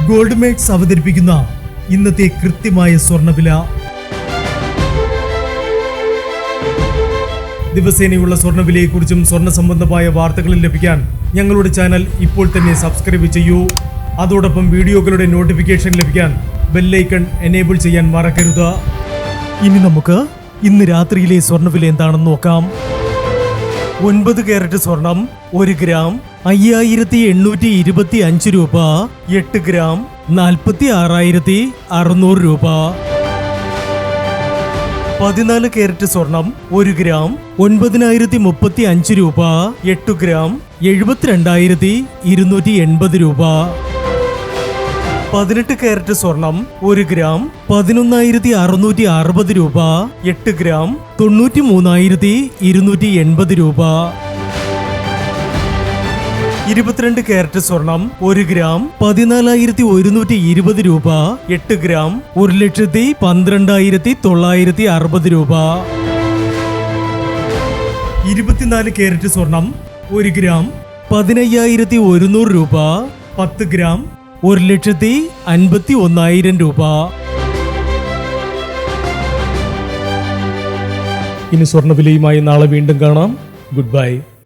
Gold makes അവതരിപ്പിക്കുന്ന ഇന്നത്തെ കൃത്യമായ സ്വർണ്ണവില. ദിവസേനയുള്ള സ്വർണ്ണവിലയെക്കുറിച്ചും സ്വർണ്ണ സംബന്ധമായ വാർത്തകളും ലഭിക്കാൻ ഞങ്ങളുടെ ചാനൽ ഇപ്പോൾ തന്നെ സബ്സ്ക്രൈബ് ചെയ്യൂ. അതോടൊപ്പം വീഡിയോകളുടെ നോട്ടിഫിക്കേഷൻ ലഭിക്കാൻ ബെല്ലൈക്കൺ എനേബിൾ ചെയ്യാൻ മറക്കരുത്. ഇനി നമുക്ക് ഇന്ന് രാത്രിയിലെ സ്വർണ്ണവില എന്താണെന്ന് നോക്കാം. 9 കാരറ്റ് സ്വർണം 1 ഗ്രാം 5825 രൂപ. 8 ഗ്രാം 46,600 രൂപ. 14 കാരറ്റ് സ്വർണം 1 ഗ്രാം 9,035 രൂപ. 8 ഗ്രാം 72,280 രൂപ. 18 കാരറ്റ് സ്വർണം 1 ഗ്രാം 11,660 രൂപ. 8 ഗ്രാം 93,280 രൂപ. 22 കാരറ്റ് സ്വർണം 1 ഗ്രാം 14,120 രൂപ. 8 ഗ്രാം 1,12,960 രൂപ. 24 കാരറ്റ് സ്വർണം 1 ഗ്രാം 15,100 രൂപ. 10 ഗ്രാം 1,51,000 രൂപ. ഇനി സ്വർണ്ണവിലയുമായി നാളെ വീണ്ടും കാണാം. Good bye.